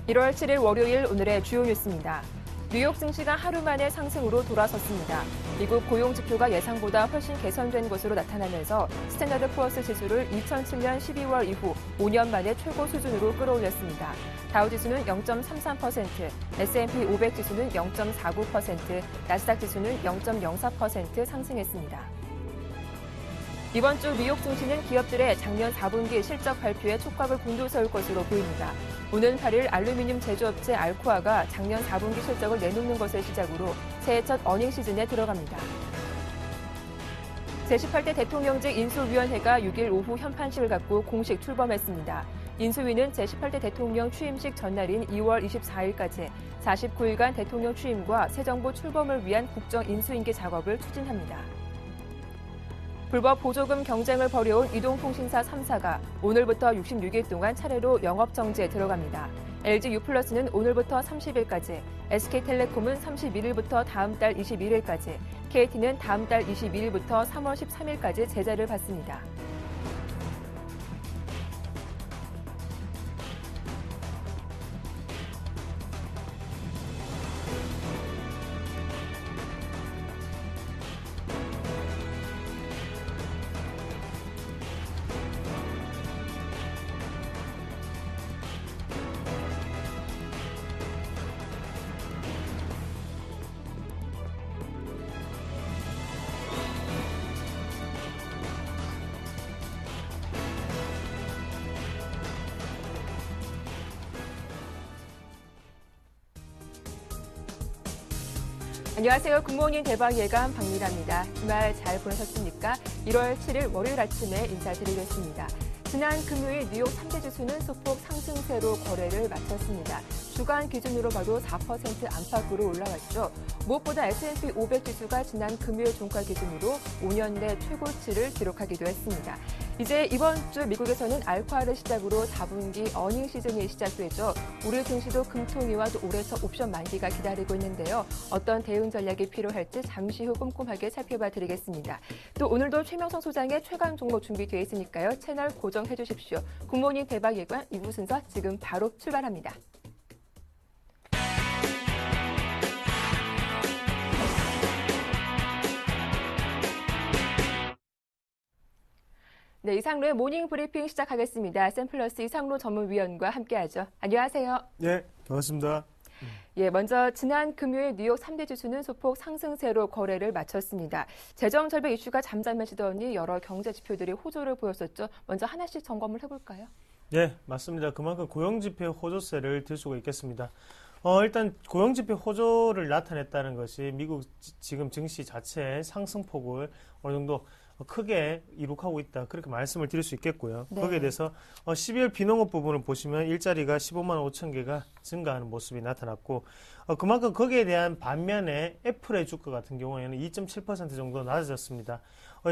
(1월 7일) 월요일 오늘의 주요 뉴스입니다. 뉴욕 증시가 하루 만에 상승으로 돌아섰습니다. 미국 고용 지표가 예상보다 훨씬 개선된 것으로 나타나면서 스탠다드 푸어스 지수를 2007년 12월 이후 5년 만에 최고 수준으로 끌어올렸습니다. 다우지수는 0.33%, S&P 500 지수는 0.49%, 나스닥 지수는 0.04% 상승했습니다. 이번 주 뉴욕 증시는 기업들의 작년 4분기 실적 발표에 촉각을 곤두세울 것으로 보입니다. 오는 8일 알루미늄 제조업체 알코아가 작년 4분기 실적을 내놓는 것을 시작으로 새해 첫 어닝 시즌에 들어갑니다. 제18대 대통령직 인수위원회가 6일 오후 현판식을 갖고 공식 출범했습니다. 인수위는 제18대 대통령 취임식 전날인 2월 24일까지 49일간 대통령 취임과 새 정부 출범을 위한 국정 인수인계 작업을 추진합니다. 불법 보조금 경쟁을 벌여온 이동통신사 3사가 오늘부터 66일 동안 차례로 영업정지에 들어갑니다. LG유플러스는 오늘부터 30일까지, SK텔레콤은 31일부터 다음 달 21일까지, KT는 다음 달 22일부터 3월 13일까지 제재를 받습니다. 안녕하세요. 굿모닝 대박 예감 박미라입니다. 주말 잘 보내셨습니까? 1월 7일 월요일 아침에 인사드리겠습니다. 지난 금요일 뉴욕 3대 지수는 소폭 상승세로 거래를 마쳤습니다. 주간 기준으로 봐도 4% 안팎으로 올라왔죠. 무엇보다 S&P 500 지수가 지난 금요일 종가 기준으로 5년 내 최고치를 기록하기도 했습니다. 이제 이번 주 미국에서는 알코아를 시작으로 4분기 어닝 시즌이 시작되죠. 우리 증시도 금통위와 또 올해서 옵션 만기가 기다리고 있는데요. 어떤 대응 전략이 필요할지 잠시 후 꼼꼼하게 살펴봐 드리겠습니다. 또 오늘도 최명선 소장의 최강 종목 준비되어 있으니까요. 채널 고정해 주십시오. 굿모닝 대박 예관 2부 순서 지금 바로 출발합니다. 네, 이상로의 모닝 브리핑 시작하겠습니다. 샘플러스 이상로 전문위원과 함께하죠. 안녕하세요. 네, 반갑습니다. 예, 먼저 지난 금요일 뉴욕 3대 지수는 소폭 상승세로 거래를 마쳤습니다. 재정 절벽 이슈가 잠잠해지더니 여러 경제 지표들이 호조를 보였었죠. 먼저 하나씩 점검을 해볼까요? 네, 맞습니다. 그만큼 고용지표 호조세를 들 수가 있겠습니다. 일단 고용지표 호조를 나타냈다는 것이 미국 지금 증시 자체의 상승폭을 어느 정도 크게 이룩하고 있다. 그렇게 말씀을 드릴 수 있겠고요. 네. 거기에 대해서 12월 비농업 부분을 보시면 일자리가 15만 5천 개가 증가하는 모습이 나타났고 그만큼 거기에 대한 반면에 애플의 주가 같은 경우에는 2.7% 정도 낮아졌습니다.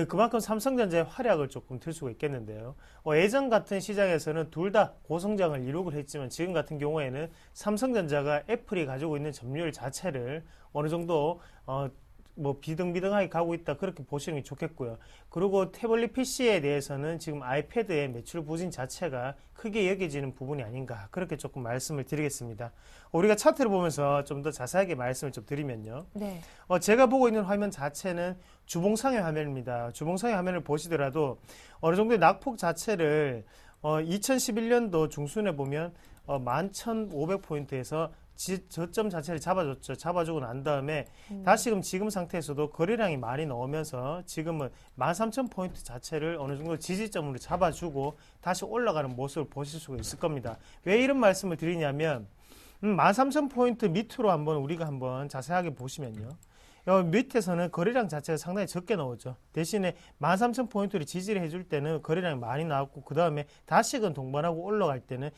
그만큼 삼성전자의 활약을 조금 들 수가 있겠는데요. 예전 같은 시장에서는 둘 다 고성장을 이룩을 했지만 지금 같은 경우에는 삼성전자가 애플이 가지고 있는 점유율 자체를 어느 정도 비등비등하게 가고 있다. 그렇게 보시는 게 좋겠고요. 그리고 태블릿 PC에 대해서는 지금 아이패드의 매출 부진 자체가 크게 여겨지는 부분이 아닌가. 그렇게 조금 말씀을 드리겠습니다. 우리가 차트를 보면서 좀 더 자세하게 말씀을 좀 드리면요. 네. 제가 보고 있는 화면 자체는 주봉상의 화면입니다. 주봉상의 화면을 보시더라도 어느 정도의 낙폭 자체를 2011년도 중순에 보면 11,500포인트에서 저점 자체를 잡아줬죠. 잡아주고 난 다음에 다시금 지금 상태에서도 거래량이 많이 나오면서 지금은 13,000포인트 자체를 어느 정도 지지점으로 잡아주고 다시 올라가는 모습을 보실 수가 있을 겁니다. 왜 이런 말씀을 드리냐면 13,000포인트 밑으로 우리가 한번 자세하게 보시면요. 밑에서는 거래량 자체가 상당히 적게 나오죠. 대신에 13,000포인트를 지지를 해줄 때는 거래량이 많이 나왔고 그 다음에 다시금 동반하고 올라갈 때는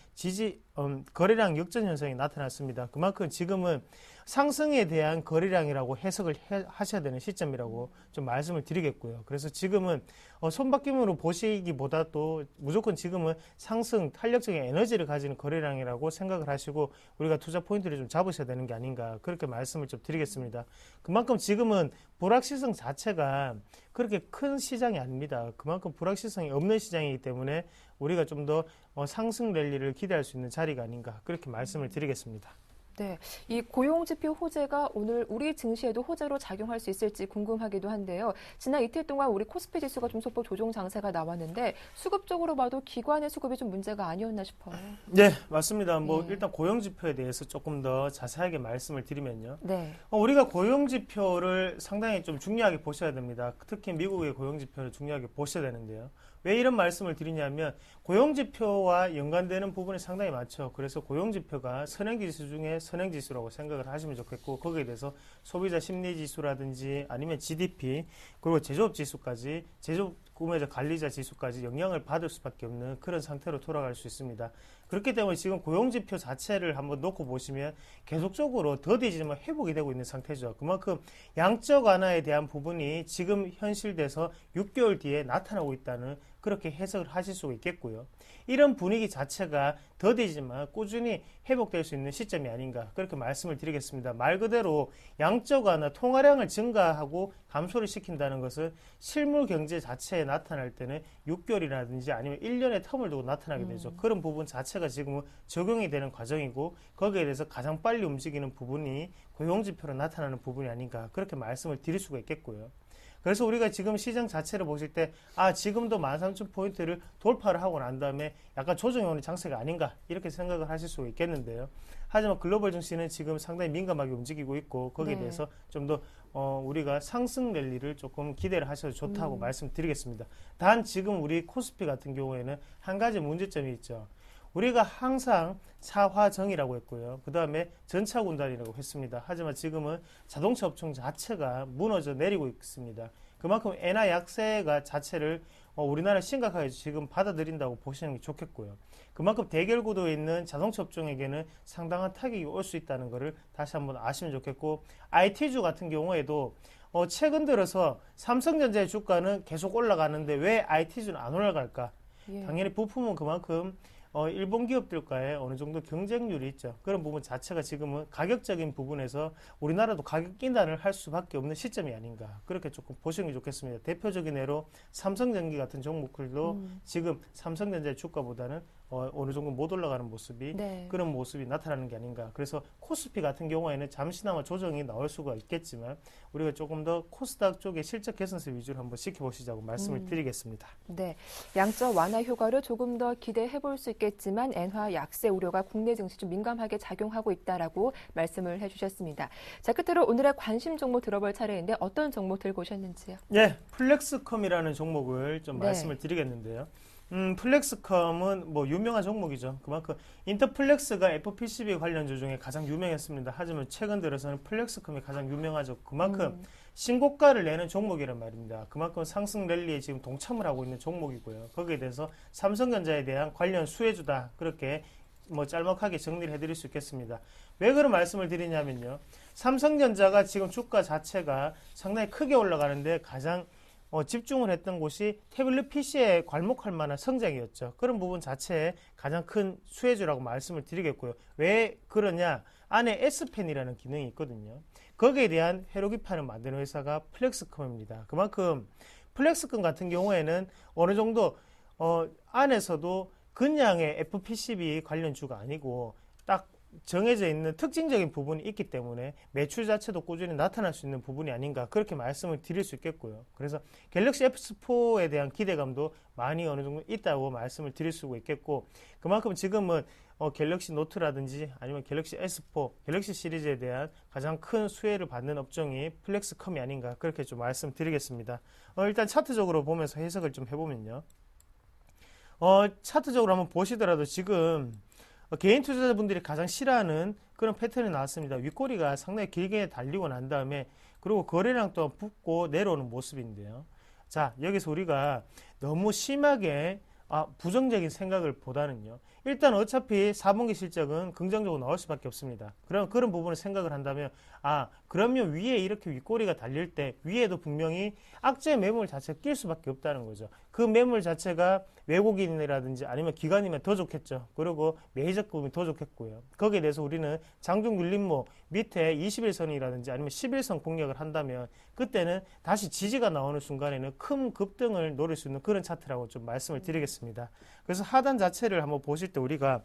거래량 역전 현상이 나타났습니다. 그만큼 지금은 상승에 대한 거래량이라고 해석을 하셔야 되는 시점이라고 좀 말씀을 드리겠고요. 그래서 지금은 손바뀜으로 보시기보다도 무조건 지금은 상승, 탄력적인 에너지를 가지는 거래량이라고 생각을 하시고 우리가 투자 포인트를 좀 잡으셔야 되는 게 아닌가 그렇게 말씀을 좀 드리겠습니다. 그만큼 지금은 불확실성 자체가 그렇게 큰 시장이 아닙니다. 그만큼 불확실성이 없는 시장이기 때문에 우리가 좀 더 상승 랠리를 기대할 수 있는 자리가 아닌가 그렇게 말씀을 드리겠습니다. 네, 이 고용지표 호재가 오늘 우리 증시에도 호재로 작용할 수 있을지 궁금하기도 한데요. 지난 이틀 동안 우리 코스피 지수가 좀 소폭 조정 장세가 나왔는데 수급적으로 봐도 기관의 수급이 좀 문제가 아니었나 싶어요. 네, 맞습니다. 예. 일단 고용지표에 대해서 조금 더 자세하게 말씀을 드리면요. 네. 우리가 고용지표를 상당히 좀 중요하게 보셔야 됩니다. 특히 미국의 고용지표를 중요하게 보셔야 되는데요. 왜 이런 말씀을 드리냐면 고용지표와 연관되는 부분이 상당히 많죠. 그래서 고용지표가 선행지수 중에 선행지수라고 생각을 하시면 좋겠고 거기에 대해서 소비자 심리지수라든지 아니면 GDP 그리고 제조업지수까지 제조업 구매자 관리자 지수까지 영향을 받을 수밖에 없는 그런 상태로 돌아갈 수 있습니다. 그렇기 때문에 지금 고용지표 자체를 한번 놓고 보시면 계속적으로 더디지만 회복이 되고 있는 상태죠. 그만큼 양적 완화에 대한 부분이 지금 현실돼서 6개월 뒤에 나타나고 있다는 그렇게 해석을 하실 수가 있겠고요. 이런 분위기 자체가 더디지만 꾸준히 회복될 수 있는 시점이 아닌가 그렇게 말씀을 드리겠습니다. 말 그대로 양적 완화, 통화량을 증가하고 감소를 시킨다는 것은 실물 경제 자체에 나타날 때는 6개월이라든지 아니면 1년의 텀을 두고 나타나게 되죠. 그런 부분 자체가 지금은 적용이 되는 과정이고 거기에 대해서 가장 빨리 움직이는 부분이 고용지표로 나타나는 부분이 아닌가 그렇게 말씀을 드릴 수가 있겠고요. 그래서 우리가 지금 시장 자체를 보실 때 지금도 13,000포인트를 돌파를 하고 난 다음에 약간 조정이 오는 장세가 아닌가 이렇게 생각을 하실 수 있겠는데요. 하지만 글로벌 증시는 지금 상당히 민감하게 움직이고 있고 거기에 네. 대해서 좀 더 우리가 상승 랠리를 조금 기대를 하셔도 좋다고 말씀드리겠습니다. 단 지금 우리 코스피 같은 경우에는 한 가지 문제점이 있죠. 우리가 항상 차화정이라고 했고요. 그 다음에 전차군단이라고 했습니다. 하지만 지금은 자동차 업종 자체가 무너져 내리고 있습니다. 그만큼 엔화 약세가 자체를 우리나라 심각하게 지금 받아들인다고 보시는 게 좋겠고요. 그만큼 대결 구도에 있는 자동차 업종에게는 상당한 타격이 올 수 있다는 것을 다시 한번 아시면 좋겠고 IT주 같은 경우에도 최근 들어서 삼성전자의 주가는 계속 올라가는데 왜 IT주는 안 올라갈까? 예. 당연히 부품은 그만큼 일본 기업들과의 어느 정도 경쟁률이 있죠. 그런 부분 자체가 지금은 가격적인 부분에서 우리나라도 가격 인하를 할 수밖에 없는 시점이 아닌가. 그렇게 조금 보시는 게 좋겠습니다. 대표적인 예로 삼성전기 같은 종목들도 지금 삼성전자의 주가보다는 어느 정도 못 올라가는 모습이 네. 그런 모습이 나타나는 게 아닌가. 그래서 코스피 같은 경우에는 잠시나마 조정이 나올 수가 있겠지만 우리가 조금 더 코스닥 쪽의 실적 개선세 위주로 한번 지켜보시자고 말씀을 드리겠습니다. 네, 양적 완화 효과를 조금 더 기대해 볼 수 있겠지만 엔화 약세 우려가 국내 증시 좀 민감하게 작용하고 있다라고 말씀을 해주셨습니다. 자, 끝으로 오늘의 관심 종목 들어볼 차례인데 어떤 종목들 보셨는지요? 네, 플렉스컴이라는 종목을 좀 네. 말씀을 드리겠는데요. 플렉스컴은 유명한 종목이죠. 그만큼 인터플렉스가 FPCB 관련주 중에 가장 유명했습니다. 하지만 최근 들어서는 플렉스컴이 가장 유명하죠. 그만큼 신고가를 내는 종목이란 말입니다. 그만큼 상승 랠리에 지금 동참을 하고 있는 종목이고요. 거기에 대해서 삼성전자에 대한 관련 수혜주다. 그렇게 짤막하게 정리를 해드릴 수 있겠습니다. 왜 그런 말씀을 드리냐면요. 삼성전자가 지금 주가 자체가 상당히 크게 올라가는데 가장 집중을 했던 곳이 태블릿 PC에 괄목할 만한 성장이었죠. 그런 부분 자체에 가장 큰 수혜주라고 말씀을 드리겠고요. 왜 그러냐? 안에 S펜이라는 기능이 있거든요. 거기에 대한 회로기판을 만드는 회사가 플렉스컴입니다. 그만큼 플렉스컴 같은 경우에는 어느 정도 안에서도 그냥의 FPCB 관련주가 아니고 딱 정해져 있는 특징적인 부분이 있기 때문에 매출 자체도 꾸준히 나타날 수 있는 부분이 아닌가 그렇게 말씀을 드릴 수 있겠고요. 그래서 갤럭시 S4에 대한 기대감도 많이 어느 정도 있다고 말씀을 드릴 수가 있겠고 그만큼 지금은 갤럭시 노트라든지 아니면 갤럭시 S4, 갤럭시 시리즈에 대한 가장 큰 수혜를 받는 업종이 플렉스컴이 아닌가 그렇게 좀 말씀드리겠습니다. 일단 차트적으로 보면서 해석을 좀 해보면요. 차트적으로 한번 보시더라도 지금 개인 투자자분들이 가장 싫어하는 그런 패턴이 나왔습니다. 윗꼬리가 상당히 길게 달리고 난 다음에 그리고 거래량 또한 붙고 내려오는 모습인데요. 자, 여기서 우리가 너무 심하게 부정적인 생각을 보다는요. 일단 어차피 4분기 실적은 긍정적으로 나올 수밖에 없습니다. 그럼 그런 부분을 생각을 한다면 그러면 위에 이렇게 윗꼬리가 달릴 때 위에도 분명히 악재 매물 자체가 낄 수밖에 없다는 거죠. 그 매물 자체가 외국인이라든지 아니면 기관이면 더 좋겠죠. 그리고 메이저급이 더 좋겠고요. 거기에 대해서 우리는 장중 눌림목 밑에 21선이라든지 아니면 11선 공략을 한다면 그때는 다시 지지가 나오는 순간에는 큰 급등을 노릴 수 있는 그런 차트라고 좀 말씀을 드리겠습니다. 그래서 하단 자체를 한번 보실 때 우리가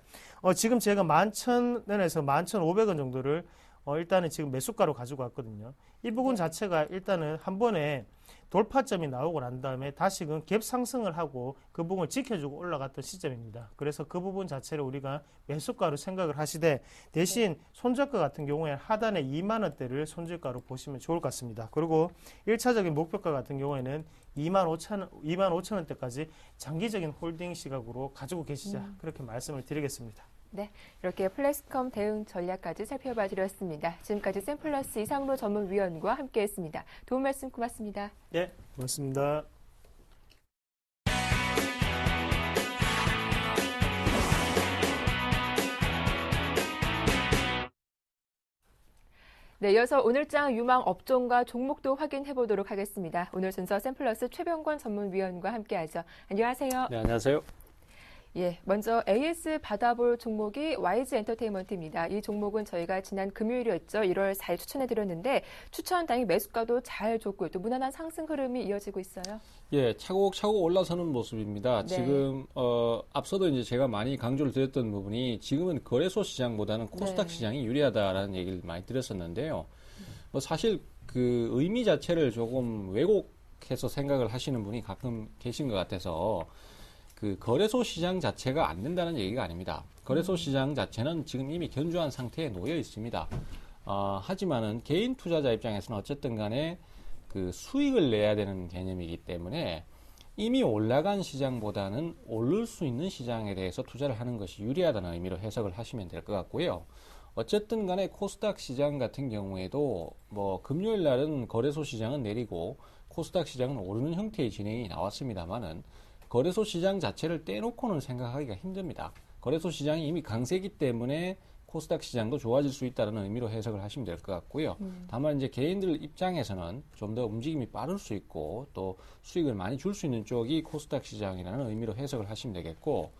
지금 제가 11,000원에서 11,500원 정도를 일단은 지금 매수가로 가지고 왔거든요. 이 부분 자체가 일단은 한 번에 돌파점이 나오고 난 다음에 다시금 갭 상승을 하고 그 부분을 지켜주고 올라갔던 시점입니다. 그래서 그 부분 자체를 우리가 매수가로 생각을 하시되 대신 손절가 같은 경우에 하단에 2만 원대를 손절가로 보시면 좋을 것 같습니다. 그리고 1차적인 목표가 같은 경우에는 25,000원대까지 장기적인 홀딩 시각으로 가지고 계시자 그렇게 말씀을 드리겠습니다. 네, 이렇게 플렉스컴 대응 전략까지 살펴봐 드렸습니다. 지금까지 샘플러스 이상로 전문위원과 함께했습니다. 도움 말씀 고맙습니다. 네, 고맙습니다. 네, 이어서 오늘장 유망 업종과 종목도 확인해 보도록 하겠습니다. 오늘 순서 샘플러스 최병권 전문위원과 함께하죠. 안녕하세요. 네, 안녕하세요. 예, 먼저 AS 받아볼 종목이 YG 엔터테인먼트입니다. 이 종목은 저희가 지난 금요일이었죠. 1월 4일 추천해드렸는데 추천 당일 매수가도 잘 줬고요. 또 무난한 상승 흐름이 이어지고 있어요. 예, 차곡차곡 올라서는 모습입니다. 네. 지금 앞서도 이제 제가 많이 강조를 드렸던 부분이 지금은 거래소 시장보다는 코스닥 네. 시장이 유리하다라는 얘기를 많이 드렸었는데요. 사실 그 의미 자체를 조금 왜곡해서 생각을 하시는 분이 가끔 계신 것 같아서 그 거래소 시장 자체가 안 된다는 얘기가 아닙니다. 거래소 시장 자체는 지금 이미 견조한 상태에 놓여 있습니다. 하지만은 개인 투자자 입장에서는 어쨌든 간에 그 수익을 내야 되는 개념이기 때문에 이미 올라간 시장보다는 오를 수 있는 시장에 대해서 투자를 하는 것이 유리하다는 의미로 해석을 하시면 될 것 같고요. 어쨌든 간에 코스닥 시장 같은 경우에도 금요일 날은 거래소 시장은 내리고 코스닥 시장은 오르는 형태의 진행이 나왔습니다만은 거래소 시장 자체를 떼놓고는 생각하기가 힘듭니다. 거래소 시장이 이미 강세기 때문에 코스닥 시장도 좋아질 수 있다는 의미로 해석을 하시면 될 것 같고요. 다만 이제 개인들 입장에서는 좀 더 움직임이 빠를 수 있고 또 수익을 많이 줄 수 있는 쪽이 코스닥 시장이라는 의미로 해석을 하시면 되겠고,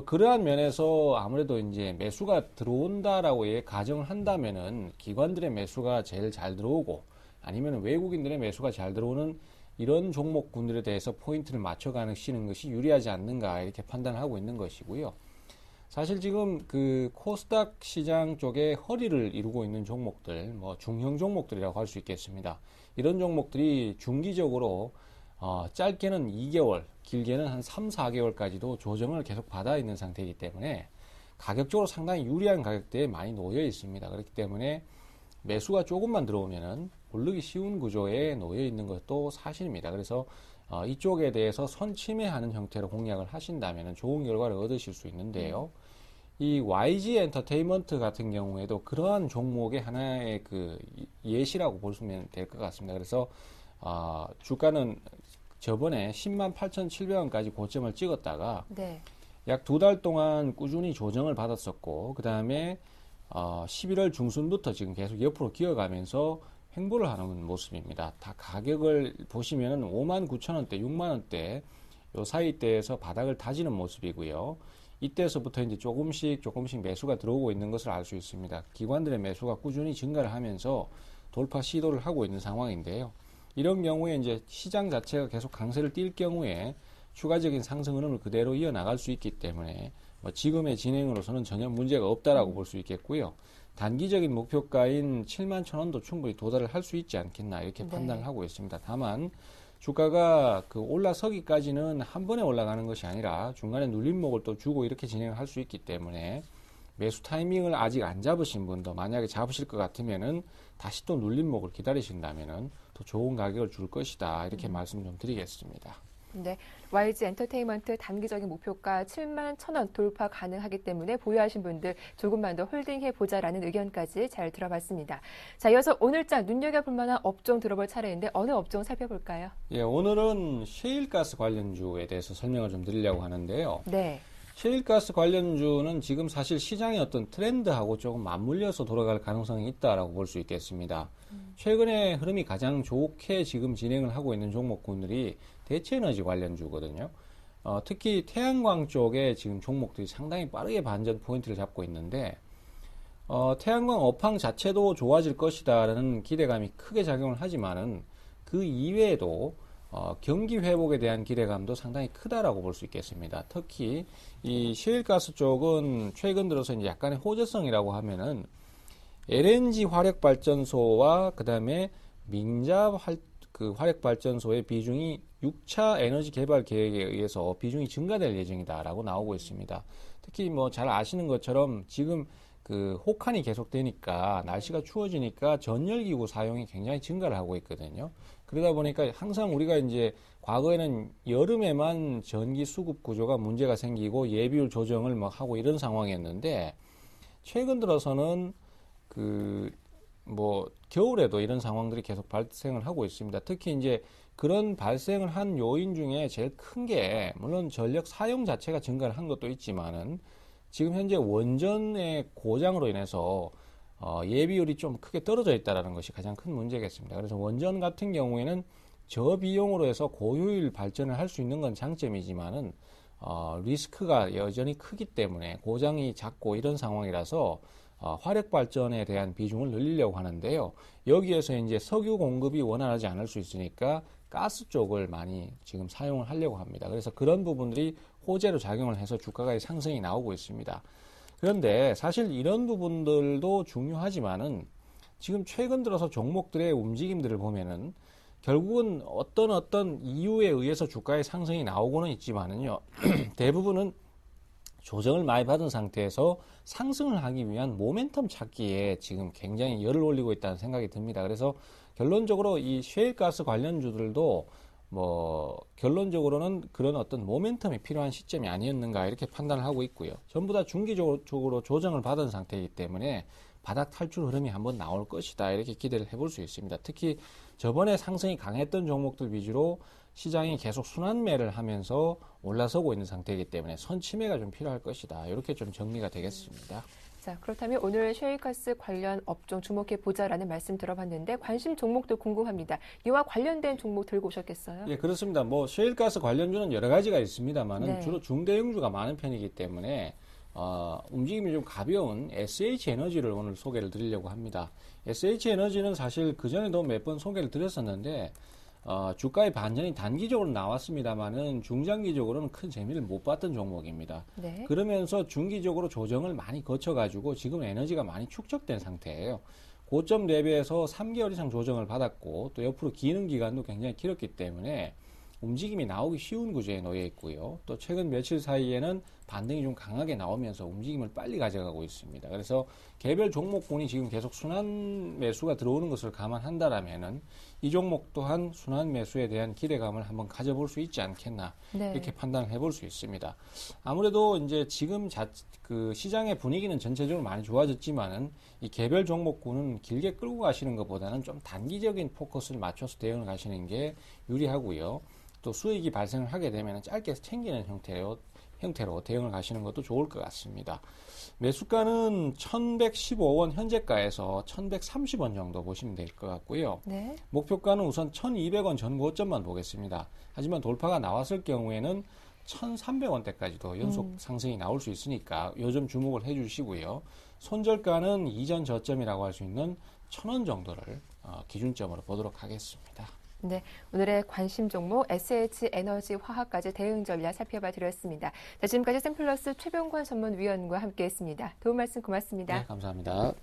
그러한 면에서 아무래도 이제 매수가 들어온다라고 가정을 한다면은 기관들의 매수가 제일 잘 들어오고 아니면 외국인들의 매수가 잘 들어오는 이런 종목군들에 대해서 포인트를 맞춰가시는 것이 유리하지 않는가 이렇게 판단을 하고 있는 것이고요. 사실 지금 그 코스닥 시장 쪽에 허리를 이루고 있는 종목들, 중형 종목들이라고 할 수 있겠습니다. 이런 종목들이 중기적으로 짧게는 2개월, 길게는 한 3, 4개월까지도 조정을 계속 받아 있는 상태이기 때문에 가격적으로 상당히 유리한 가격대에 많이 놓여 있습니다. 그렇기 때문에 매수가 조금만 들어오면은 오르기 쉬운 구조에 놓여 있는 것도 사실입니다. 그래서 이쪽에 대해서 선침해하는 형태로 공략을 하신다면 좋은 결과를 얻으실 수 있는데요. 이 YG 엔터테인먼트 같은 경우에도 그러한 종목의 하나의 그 예시라고 보시면 될 것 같습니다. 그래서 주가는 저번에 108,700원까지 고점을 찍었다가 네. 약 2달 동안 꾸준히 조정을 받았었고 그 다음에 11월 중순부터 지금 계속 옆으로 기어가면서 횡보를 하는 모습입니다. 다 가격을 보시면은 59,000원대, 6만원대 요 사이대에서 바닥을 다지는 모습이고요. 이때서부터 이제 조금씩 매수가 들어오고 있는 것을 알 수 있습니다. 기관들의 매수가 꾸준히 증가를 하면서 돌파 시도를 하고 있는 상황인데요. 이런 경우에 이제 시장 자체가 계속 강세를 띌 경우에 추가적인 상승 흐름을 그대로 이어나갈 수 있기 때문에 지금의 진행으로서는 전혀 문제가 없다라고 볼 수 있겠고요. 단기적인 목표가인 71,000원도 충분히 도달을 할 수 있지 않겠나 이렇게 네. 판단을 하고 있습니다. 다만 주가가 그 올라서기까지는 한 번에 올라가는 것이 아니라 중간에 눌림목을 또 주고 이렇게 진행을 할 수 있기 때문에 매수 타이밍을 아직 안 잡으신 분도 만약에 잡으실 것 같으면은 다시 또 눌림목을 기다리신다면은 더 좋은 가격을 줄 것이다 이렇게 말씀 좀 드리겠습니다. 네, YG 엔터테인먼트 단기적인 목표가 7만 1,000원 돌파 가능하기 때문에 보유하신 분들 조금만 더 홀딩해보자라는 의견까지 잘 들어봤습니다. 자, 이어서 오늘자 눈여겨볼 만한 업종 들어볼 차례인데 어느 업종 살펴볼까요? 예, 오늘은 셰일가스 관련주에 대해서 설명을 좀 드리려고 하는데요. 네. 셰일가스 관련주는 지금 사실 시장의 어떤 트렌드하고 조금 맞물려서 돌아갈 가능성이 있다라고 볼 수 있겠습니다. 최근에 흐름이 가장 좋게 지금 진행을 하고 있는 종목군들이 대체에너지 관련주거든요. 특히 태양광 쪽에 지금 종목들이 상당히 빠르게 반전 포인트를 잡고 있는데 태양광 업황 자체도 좋아질 것이다라는 기대감이 크게 작용을 하지만은 그 이외에도 경기 회복에 대한 기대감도 상당히 크다라고 볼 수 있겠습니다. 특히 이 셰일가스 쪽은 최근 들어서 이제 약간의 호재성이라고 하면은 LNG 화력 발전소와 그다음에 민자 화력 발전소의 비중이 6차 에너지 개발 계획에 의해서 비중이 증가될 예정이다라고 나오고 있습니다. 특히 뭐 잘 아시는 것처럼 지금 그 혹한이 계속되니까 날씨가 추워지니까 전열기구 사용이 굉장히 증가를 하고 있거든요. 그러다 보니까 항상 우리가 이제 과거에는 여름에만 전기 수급 구조가 문제가 생기고 예비율 조정을 막 하고 이런 상황이었는데 최근 들어서는 겨울에도 이런 상황들이 계속 발생을 하고 있습니다. 특히 이제 그런 발생을 한 요인 중에 제일 큰 게 물론 전력 사용 자체가 증가를 한 것도 있지만은 지금 현재 원전의 고장으로 인해서 예비율이 좀 크게 떨어져 있다는 것이 가장 큰 문제겠습니다. 그래서 원전 같은 경우에는 저비용으로 해서 고효율 발전을 할 수 있는 건 장점이지만은 리스크가 여전히 크기 때문에 고장이 잦고 이런 상황이라서 화력 발전에 대한 비중을 늘리려고 하는데요. 여기에서 이제 석유 공급이 원활하지 않을 수 있으니까 가스 쪽을 많이 지금 사용을 하려고 합니다. 그래서 그런 부분들이 호재로 작용을 해서 주가가 상승이 나오고 있습니다. 그런데 사실 이런 부분들도 중요하지만은 지금 최근 들어서 종목들의 움직임들을 보면은 결국은 어떤 이유에 의해서 주가의 상승이 나오고는 있지만은요. 대부분은 조정을 많이 받은 상태에서 상승을 하기 위한 모멘텀 찾기에 지금 굉장히 열을 올리고 있다는 생각이 듭니다. 그래서 결론적으로 이 셰일가스 관련주들도 결론적으로는 그런 어떤 모멘텀이 필요한 시점이 아니었는가 이렇게 판단을 하고 있고요. 전부 다 중기적으로 조정을 받은 상태이기 때문에 바닥 탈출 흐름이 한번 나올 것이다 이렇게 기대를 해볼 수 있습니다. 특히 저번에 상승이 강했던 종목들 위주로 시장이 계속 순환매를 하면서 올라서고 있는 상태이기 때문에 선침해가 좀 필요할 것이다. 이렇게 좀 정리가 되겠습니다. 자, 그렇다면 오늘 셰일가스 관련 업종 주목해 보자라는 말씀 들어봤는데 관심 종목도 궁금합니다. 이와 관련된 종목 들고 오셨겠어요? 예, 그렇습니다. 셰일가스 관련주는 여러 가지가 있습니다만은 네. 주로 중대형주가 많은 편이기 때문에 움직임이 좀 가벼운 SH에너지를 오늘 소개를 드리려고 합니다. SH에너지는 사실 그전에도 몇 번 소개를 드렸었는데 주가의 반전이 단기적으로 나왔습니다만은 중장기적으로는 큰 재미를 못 봤던 종목입니다. 네. 그러면서 중기적으로 조정을 많이 거쳐가지고 지금 에너지가 많이 축적된 상태예요. 고점 대비해서 3개월 이상 조정을 받았고 또 옆으로 기능 기간도 굉장히 길었기 때문에 움직임이 나오기 쉬운 구조에 놓여 있고요. 또 최근 며칠 사이에는 반등이 좀 강하게 나오면서 움직임을 빨리 가져가고 있습니다. 그래서 개별 종목군이 지금 계속 순환 매수가 들어오는 것을 감안한다라면은 이 종목 또한 순환 매수에 대한 기대감을 한번 가져볼 수 있지 않겠나 네. 이렇게 판단을 해볼 수 있습니다. 아무래도 이제 지금 시장의 분위기는 전체적으로 많이 좋아졌지만은 이 개별 종목군은 길게 끌고 가시는 것보다는 좀 단기적인 포커스를 맞춰서 대응을 가시는 게 유리하고요. 또 수익이 발생을 하게 되면 짧게 챙기는 형태로 대응을 가시는 것도 좋을 것 같습니다. 매수가는 1115원 현재가에서 1130원 정도 보시면 될 것 같고요. 네. 목표가는 우선 1200원 전 고점만 보겠습니다. 하지만 돌파가 나왔을 경우에는 1300원대까지도 연속 상승이 나올 수 있으니까 요즘 주목을 해주시고요. 손절가는 이전 저점이라고 할 수 있는 1000원 정도를 기준점으로 보도록 하겠습니다. 네, 오늘의 관심 종목 SH에너지 화학까지 대응 전략 살펴봐 드렸습니다. 자, 지금까지 샘플러스 최병권 전문위원과 함께했습니다. 도움 말씀 고맙습니다. 네, 감사합니다.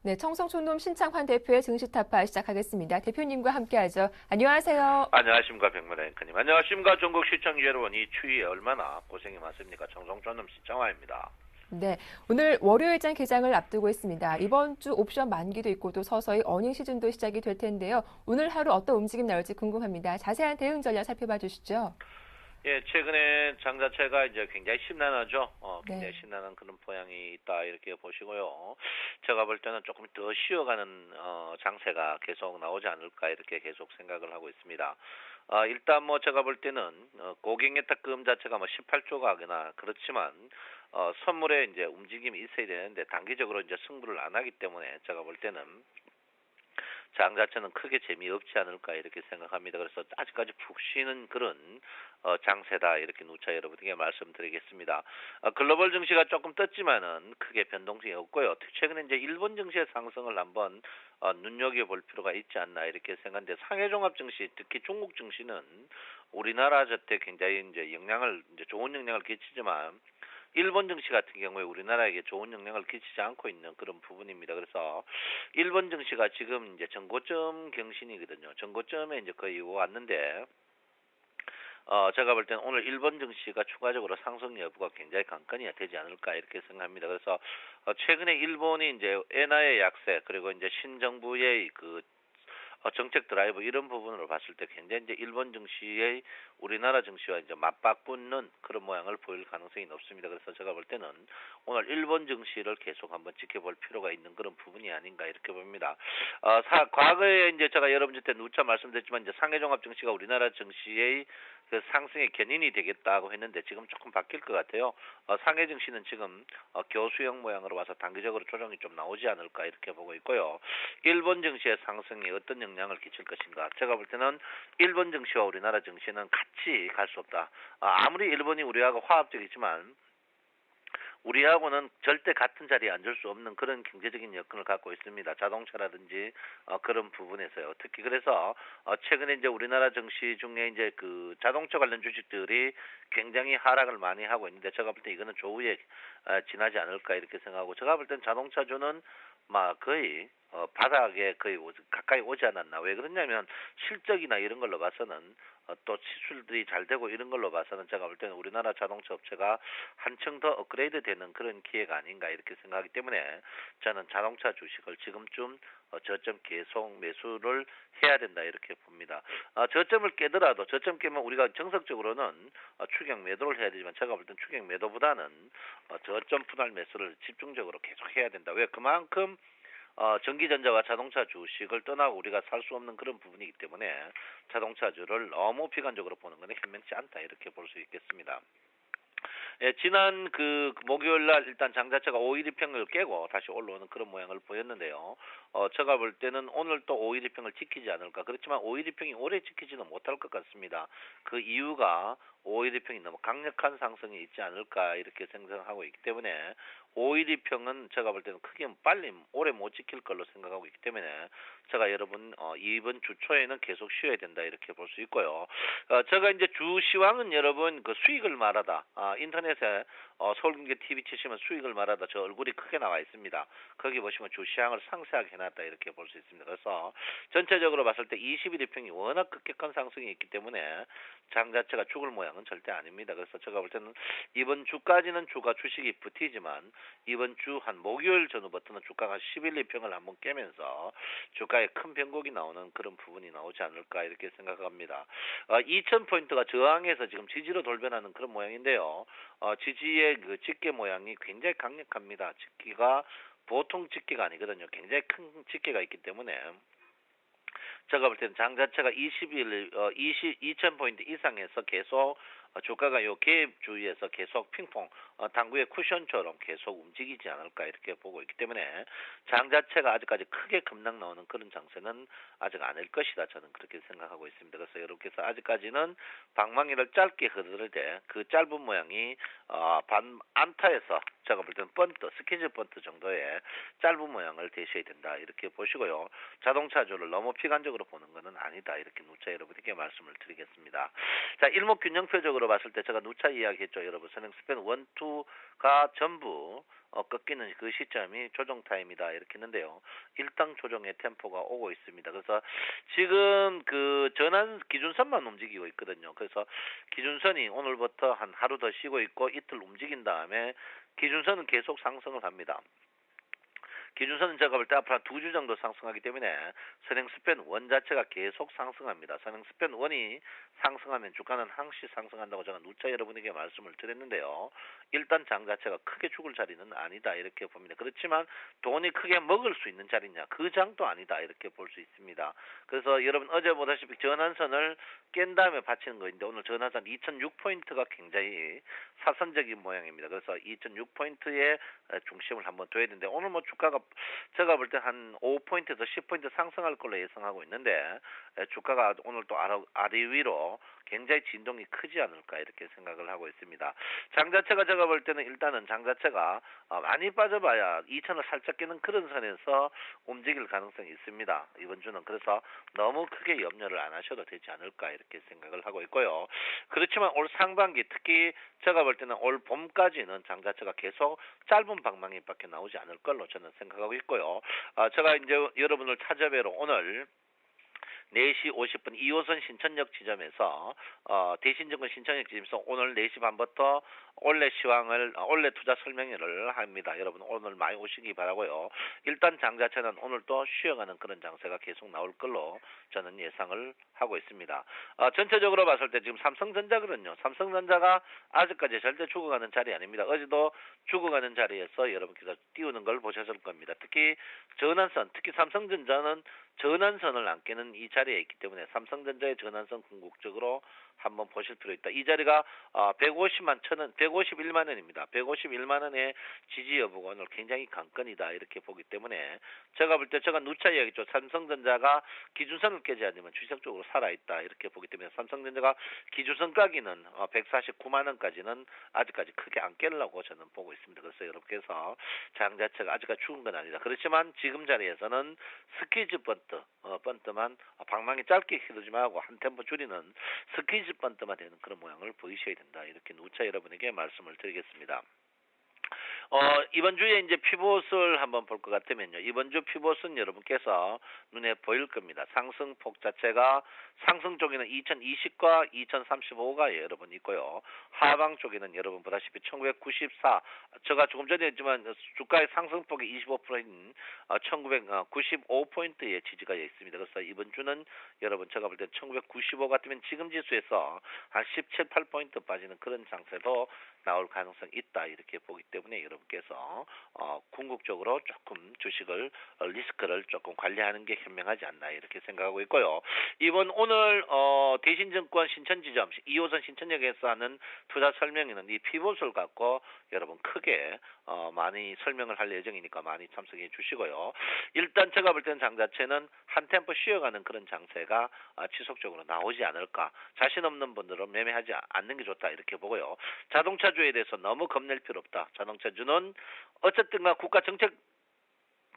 네, 청송촌놈 신창환 대표의 증시타파 시작하겠습니다. 대표님과 함께하죠. 안녕하세요. 안녕하십니까 백문의 앵커님. 안녕하십니까 전국 시청자 여러분. 이 추위에 얼마나 고생이 많습니까. 청송촌놈 신창환입니다. 네, 오늘 월요일장 개장을 앞두고 있습니다. 이번 주 옵션 만기도 있고 또 서서히 어닝 시즌도 시작이 될 텐데요. 오늘 하루 어떤 움직임 나올지 궁금합니다. 자세한 대응 전략 살펴봐 주시죠. 예, 최근에 장 자체가 이제 굉장히 심란하죠. 굉장히 네. 심란한 그런 모양이 있다 이렇게 보시고요. 제가 볼 때는 조금 더 쉬어가는 장세가 계속 나오지 않을까 이렇게 계속 생각을 하고 있습니다. 일단 뭐 제가 볼 때는 고객예탁금 자체가 뭐 18조가 하거나 그렇지만 선물에 이제 움직임이 있어야 되는데 단기적으로 이제 승부를 안 하기 때문에 제가 볼 때는 장 자체는 크게 재미없지 않을까 이렇게 생각합니다. 그래서 아직까지 푹 쉬는 그런 장세다 이렇게 누차 여러분에게 말씀드리겠습니다. 글로벌 증시가 조금 떴지만은 크게 변동성이 없고요. 최근에 이제 일본 증시의 상승을 한번 눈여겨볼 필요가 있지 않나 이렇게 생각하는데 상해 종합 증시 특히 중국 증시는 우리나라 자체 굉장히 이제 좋은 영향을 끼치지만 일본 증시 같은 경우에 우리나라에게 좋은 영향을 끼치지 않고 있는 그런 부분입니다. 그래서 일본 증시가 지금 이제 전고점 경신이거든요. 전고점에 이제 거의 왔는데 제가 볼 때는 오늘 일본 증시가 추가적으로 상승 여부가 굉장히 관건이 되지 않을까 이렇게 생각합니다. 그래서 최근에 일본이 이제 엔화의 약세 그리고 이제 신정부의 그 정책 드라이브 이런 부분으로 봤을 때 굉장히 이제 일본 증시의 우리나라 증시와 이제 맞바꾸는 그런 모양을 보일 가능성이 높습니다. 그래서 제가 볼 때는 오늘 일본 증시를 계속 한번 지켜볼 필요가 있는 그런 부분이 아닌가 이렇게 봅니다. 과거에 이제 제가 여러분들한테 누차 말씀드렸지만 이제 상해종합 증시가 우리나라 증시의 그 상승의 견인이 되겠다고 했는데 지금 조금 바뀔 것 같아요. 상해 증시는 지금 교수형 모양으로 와서 단기적으로 조정이 좀 나오지 않을까 이렇게 보고 있고요. 일본 증시의 상승이 어떤 영향을 끼칠 것인가. 제가 볼 때는 일본 증시와 우리나라 증시는 같이 갈 수 없다. 아무리 일본이 우리하고 화합적이지만 우리하고는 절대 같은 자리에 앉을 수 없는 그런 경제적인 여건을 갖고 있습니다. 자동차라든지 그런 부분에서요. 특히 그래서 최근에 이제 우리나라 증시 중에 이제 그 자동차 관련 주식들이 굉장히 하락을 많이 하고 있는데 제가 볼 때 이거는 조후에 지나지 않을까 이렇게 생각하고 제가 볼 땐 자동차주는 거의 바닥에 거의 가까이 오지 않았나. 왜 그러냐면 실적이나 이런 걸로 봐서는 또 시술들이 잘 되고 이런 걸로 봐서는 제가 볼 때는 우리나라 자동차 업체가 한층 더 업그레이드 되는 그런 기회가 아닌가 이렇게 생각하기 때문에 저는 자동차 주식을 지금쯤 저점 계속 매수를 해야 된다 이렇게 봅니다. 저점을 깨더라도 저점 깨면 우리가 정석적으로는 추격 매도를 해야 되지만 제가 볼 땐 추격 매도보다는 저점 분할 매수를 집중적으로 계속 해야 된다. 왜 그만큼 전기전자와 자동차 주식을 떠나고 우리가 살 수 없는 그런 부분이기 때문에 자동차주를 너무 비관적으로 보는 것은 현명치 않다 이렇게 볼 수 있겠습니다. 예, 지난 그 목요일 날 일단 장 자체가 512평을 깨고 다시 올라오는 그런 모양을 보였는데요. 제가 볼 때는 오늘 또 512평을 지키지 않을까. 그렇지만 512평이 오래 지키지는 못할 것 같습니다. 그 이유가 512평이 너무 강력한 상승이 있지 않을까 이렇게 생각하고 있기 때문에 512평은 제가 볼 때는 크게 빨리 오래 못 지킬 걸로 생각하고 있기 때문에 제가 여러분 이번 주 초에는 계속 쉬어야 된다 이렇게 볼 수 있고요. 제가 이제 주 시황은 여러분 그 수익을 말하다 인터넷에 서울경제 TV 치시면 수익을 말하다 저 얼굴이 크게 나와 있습니다. 거기 보시면 주 시황을 상세하게 해놨다 이렇게 볼 수 있습니다. 그래서 전체적으로 봤을 때 21일평이 워낙 급격한 상승이 있기 때문에 장 자체가 죽을 모양은 절대 아닙니다. 그래서 제가 볼 때는 이번 주까지는 주가 주식이 버티지만 이번 주 한 목요일 전후부터는 주가가 11일평을 한번 깨면서 주가에 큰 변곡이 나오는 그런 부분이 나오지 않을까 이렇게 생각합니다. 2000포인트가 저항에서 지금 지지로 돌변하는 그런 모양인데요. 지지의 그 집계 모양이 굉장히 강력합니다. 집계가 보통 집계가 아니거든요. 굉장히 큰 집계가 있기 때문에 제가 볼 때는 장 자체가 2000포인트 이상에서 계속 주가가 요 개입 주위에서 계속 핑퐁 당구의 쿠션처럼 계속 움직이지 않을까 이렇게 보고 있기 때문에 장 자체가 아직까지 크게 급락 나오는 그런 장세는 아직 아닐 것이다 저는 그렇게 생각하고 있습니다. 그래서 여러분께서 아직까지는 방망이를 짧게 흐를 때 그 짧은 모양이 안타에서 제가 볼 때는 번트 스키즈 번트 정도의 짧은 모양을 대셔야 된다 이렇게 보시고요. 자동차주를 너무 피관적으로 보는 것은 아니다 이렇게 누차 여러분에게 말씀을 드리겠습니다. 자 일목균형표적으로 전체적으로 봤을 때 제가 누차 이야기했죠, 여러분. 선행 스팬 1, 2가 전부 꺾이는 그 시점이 조정 타임이다 이렇게 했는데요. 일당 조정의 템포가 오고 있습니다. 그래서 지금 그 전환 기준선만 움직이고 있거든요. 그래서 기준선이 오늘부터 한 하루 더 쉬고 있고 이틀 움직인 다음에 기준선은 계속 상승을 합니다. 기준선은 제가 볼 때 앞으로 한 2주 정도 상승하기 때문에 선행 스팬 1 자체가 계속 상승합니다. 선행 스팬 1이 상승하면 주가는 항시 상승한다고 제가 누차 여러분에게 말씀을 드렸는데요. 일단 장 자체가 크게 죽을 자리는 아니다 이렇게 봅니다. 그렇지만 돈이 크게 먹을 수 있는 자리냐, 그 장도 아니다 이렇게 볼 수 있습니다. 그래서 여러분 어제 보다시피 전환선을 깬 다음에 받치는 거인데 오늘 전환선 2006포인트가 굉장히 사선적인 모양입니다. 그래서 2006포인트에 중심을 한번 둬야 되는데 오늘 뭐 주가가 제가 볼 때 한 5포인트에서 10포인트 상승할 걸로 예상하고 있는데 주가가 오늘 또 아래 위로 굉장히 진동이 크지 않을까 이렇게 생각을 하고 있습니다. 장 자체가 제가 볼 때는 일단은 장 자체가 많이 빠져봐야 2천을 살짝 깨는 그런 선에서 움직일 가능성이 있습니다. 이번 주는. 그래서 너무 크게 염려를 안 하셔도 되지 않을까 이렇게 생각을 하고 있고요. 그렇지만 올 상반기 특히 제가 볼 때는 올 봄까지는 장 자체가 계속 짧은 방망이밖에 나오지 않을 걸로 저는 생각하고 있고요. 제가 이제 여러분을 찾아뵈러 오늘 4시 50분 2호선 신천역 지점에서 대신증권 신천역 지점에서 오늘 4시 반부터 올해 투자 설명회를 합니다. 여러분 오늘 많이 오시기 바라고요. 일단 장 자체는 오늘 또 쉬어가는 그런 장세가 계속 나올 걸로 저는 예상을 하고 있습니다. 전체적으로 봤을 때 지금 삼성전자거든요. 삼성전자가 아직까지 절대 죽어가는 자리 아닙니다. 어제도 죽어가는 자리에서 여러분께서 띄우는 걸 보셨을 겁니다. 특히 전환선, 특히 삼성전자는 전환선을 안 깨는 이 자리에 있기 때문에 삼성전자의 전환선 궁극적으로 한번 보실 필요 있다. 이 자리가 151만 원입니다. 151만 원의 지지 여부가 오늘 굉장히 관건이다 이렇게 보기 때문에 제가 볼 때 제가 누차 이야기했죠. 삼성전자가 기준선을 깨지 않으면 주식적으로 살아있다 이렇게 보기 때문에 삼성전자가 기준선 까기는 149만 원까지는 아직까지 크게 안 깨려고 저는 보고 있습니다. 그래서 여러분께서 장 자체가 아직까지 죽은 건 아니다. 그렇지만 지금 자리에서는 스퀴즈 번트만 방망이 짧게 휘두지 말고 한 템포 줄이는 스퀴즈 번트만 되는 그런 모양을 보이셔야 된다. 이렇게 누차 여러분에게 말씀을 드리겠습니다. 이번 주에 이제 피봇을 한번 볼 것 같으면요. 이번 주 피봇은 여러분께서 눈에 보일 겁니다. 상승폭 자체가 상승 쪽에는 2020과 2035가 여러분 있고요. 하방 쪽에는 여러분 보다시피 1994, 제가 조금 전에 했지만 주가의 상승폭이 25%인 1995포인트의 지지가 있습니다. 그래서 이번 주는 여러분 제가 볼 때 1995 같으면 지금 지수에서 한 17, 8포인트 빠지는 그런 장세도 나올 가능성이 있다 이렇게 보기 때문에 여러분께서 궁극적으로 조금 주식을 리스크를 조금 관리하는 게 현명하지 않나 이렇게 생각하고 있고요. 이번 오늘 대신증권 신천지점 2호선 신천역에서 하는 투자 설명회는 이 피봇을 갖고 여러분 크게 많이 설명을 할 예정이니까 많이 참석해 주시고요. 일단 제가 볼 때는 장 자체는 한 템포 쉬어가는 그런 장세가 지속적으로 나오지 않을까. 자신 없는 분들은 매매하지 않는 게 좋다 이렇게 보고요. 자동차주에 대해서 너무 겁낼 필요 없다. 자동차주는 어쨌든가 국가 정책